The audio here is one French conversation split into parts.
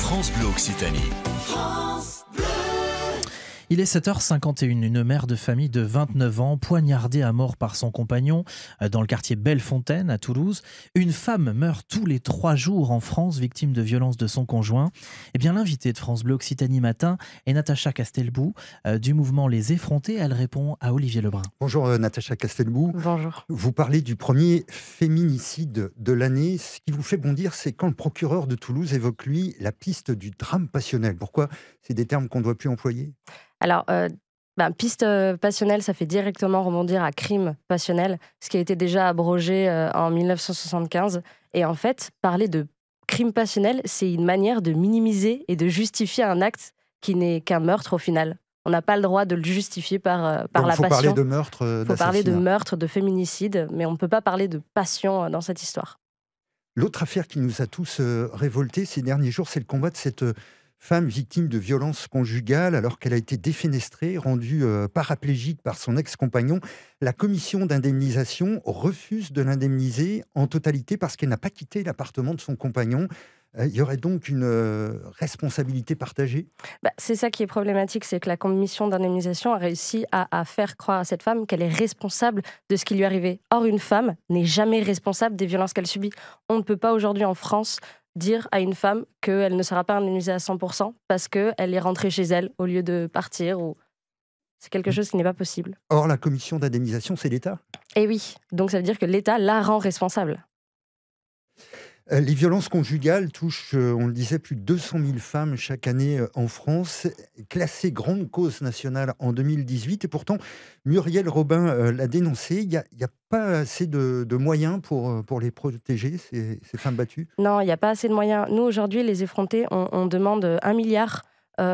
France Bleu Occitanie. Il est 7h51, une mère de famille de 29 ans, poignardée à mort par son compagnon dans le quartier Bellefontaine à Toulouse. Une femme meurt tous les 3 jours en France, victime de violences de son conjoint. Eh bien, l'invitée de France Bleu Occitanie Matin est Natacha Castelbou du mouvement Les Effrontés. Elle répond à Olivier Lebrun. Bonjour Natacha Castelbou. Bonjour. Vous parlez du premier féminicide de l'année. Ce qui vous fait bondir, c'est quand le procureur de Toulouse évoque, lui, la piste du drame passionnel. Pourquoi c'est des termes qu'on ne doit plus employer ? Alors, piste passionnelle, ça fait directement rebondir à crime passionnel, ce qui a été déjà abrogé en 1975. Et en fait, parler de crime passionnel, c'est une manière de minimiser et de justifier un acte qui n'est qu'un meurtre au final. On n'a pas le droit de le justifier par la passion. Il faut parler de meurtre, Il faut parler de meurtre, de féminicide, mais on ne peut pas parler de passion dans cette histoire. L'autre affaire qui nous a tous révoltés ces derniers jours, c'est le combat de cette femme victime de violences conjugales alors qu'elle a été défenestrée, rendue paraplégique par son ex-compagnon. La commission d'indemnisation refuse de l'indemniser en totalité parce qu'elle n'a pas quitté l'appartement de son compagnon. Il y aurait donc une responsabilité partagée ? C'est ça qui est problématique, c'est que la commission d'indemnisation a réussi à faire croire à cette femme qu'elle est responsable de ce qui lui est arrivé. Or, une femme n'est jamais responsable des violences qu'elle subit. On ne peut pas aujourd'hui en France dire à une femme qu'elle ne sera pas indemnisée à 100% parce qu'elle est rentrée chez elle au lieu de partir. C'est quelque chose qui n'est pas possible. Or, la commission d'indemnisation, c'est l'État ? Et oui, donc ça veut dire que l'État la rend responsable. Les violences conjugales touchent, on le disait, plus de 200 000 femmes chaque année en France, classées grande cause nationale en 2018. Et pourtant, Muriel Robin l'a dénoncé, il n'y a pas assez de moyens pour les protéger, ces femmes battues. Non, il n'y a pas assez de moyens. Nous, aujourd'hui, les effrontés, on demande 1 milliard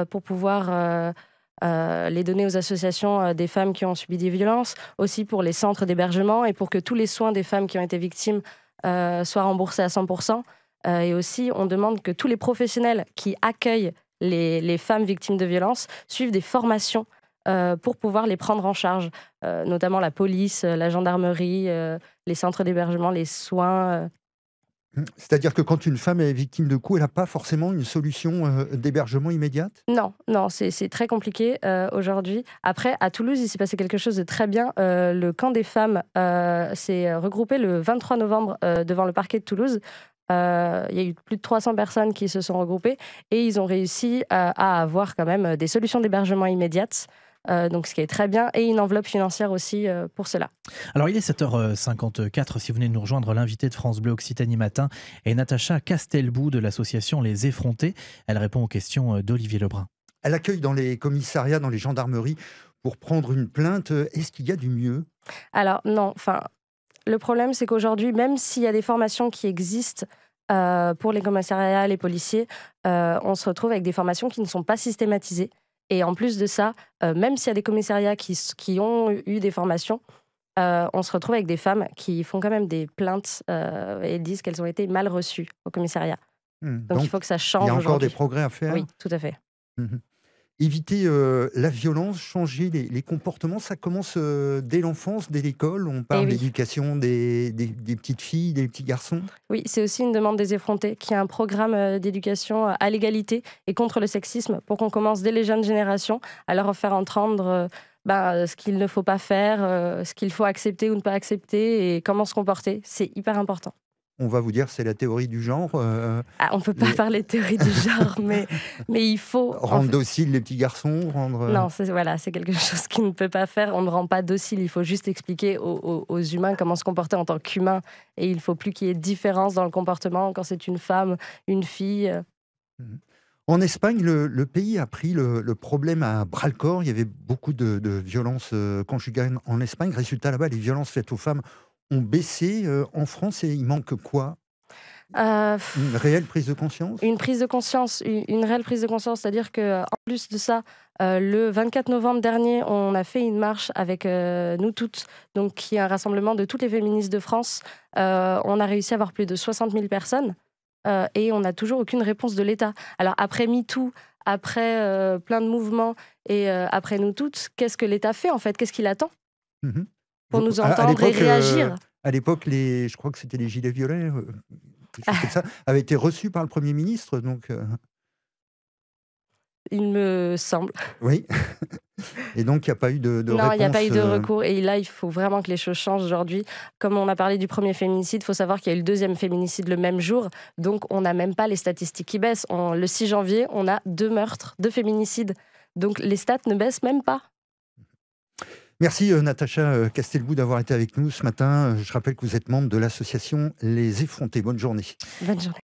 pour pouvoir les donner aux associations des femmes qui ont subi des violences, aussi pour les centres d'hébergement et pour que tous les soins des femmes qui ont été victimes soient remboursés à 100%. Et aussi, on demande que tous les professionnels qui accueillent les femmes victimes de violences suivent des formations pour pouvoir les prendre en charge, notamment la police, la gendarmerie, les centres d'hébergement, les soins. C'est-à-dire que quand une femme est victime de coups, elle n'a pas forcément une solution d'hébergement immédiate ? Non, c'est très compliqué aujourd'hui. Après, à Toulouse, il s'est passé quelque chose de très bien. Le camp des femmes s'est regroupé le 23 novembre devant le parquet de Toulouse. Il y a eu plus de 300 personnes qui se sont regroupées et ils ont réussi à avoir quand même des solutions d'hébergement immédiates. Donc ce qui est très bien, et une enveloppe financière aussi pour cela. Alors il est 7h54, si vous venez de nous rejoindre, l'invitée de France Bleu Occitanie Matin est Natacha Castelbou de l'association Les Effrontés. Elle répond aux questions d'Olivier Lebrun. Elle accueille dans les commissariats, dans les gendarmeries pour prendre une plainte. Est-ce qu'il y a du mieux ? Alors non, le problème c'est qu'aujourd'hui, même s'il y a des formations qui existent pour les commissariats, les policiers, on se retrouve avec des formations qui ne sont pas systématisées. Et en plus de ça, même s'il y a des commissariats qui ont eu des formations, on se retrouve avec des femmes qui font quand même des plaintes et disent qu'elles ont été mal reçues au commissariat. Donc il faut que ça change. Il y a encore aujourd'hui. des progrès à faire ? Oui, tout à fait. Éviter la violence, changer les comportements, ça commence dès l'enfance, dès l'école. On parle d'éducation des petites filles, des petits garçons. Oui, c'est aussi une demande des effrontés, qui a un programme d'éducation à l'égalité et contre le sexisme, pour qu'on commence dès les jeunes générations à leur faire entendre ce qu'il ne faut pas faire, ce qu'il faut accepter ou ne pas accepter et comment se comporter. C'est hyper important. On va vous dire c'est la théorie du genre. On ne peut pas parler de théorie du genre, mais il faut... Rendre dociles les petits garçons Non, c'est quelque chose qu'il ne peut pas faire. On ne rend pas docile, il faut juste expliquer aux humains comment se comporter en tant qu'humain. Et il ne faut plus qu'il y ait de différence dans le comportement quand c'est une femme, une fille. En Espagne, le pays a pris le problème à bras-le-corps. Il y avait beaucoup de violences conjugales en Espagne. Résultat, là-bas, les violences faites aux femmes ont baissé. En France, et il manque quoi ? Une réelle prise de conscience ? Une prise de conscience, une réelle prise de conscience. C'est-à-dire qu'en plus de ça, le 24 novembre dernier, on a fait une marche avec Nous Toutes, donc, qui est un rassemblement de toutes les féministes de France. On a réussi à avoir plus de 60 000 personnes et on n'a toujours aucune réponse de l'État. Alors après MeToo, après plein de mouvements et après Nous Toutes, qu'est-ce que l'État fait en fait ? Qu'est-ce qu'il attend pour nous entendre et réagir ? À l'époque, je crois que c'était les gilets violets, quelque chose comme ça, avaient été reçus par le Premier ministre. Donc, il me semble. Oui. Et donc, il n'y a pas eu de Non, réponse. il n'y a pas eu de recours. Et là, il faut vraiment que les choses changent aujourd'hui. Comme on a parlé du premier féminicide, il faut savoir qu'il y a eu le deuxième féminicide le même jour. Donc, on n'a même pas les statistiques qui baissent. Le 6 janvier, on a 2 meurtres, 2 féminicides. Donc, les stats ne baissent même pas. Merci Natacha Castelbou d'avoir été avec nous ce matin. Je rappelle que vous êtes membre de l'association Les Effrontés. Bonne journée. Bonne journée.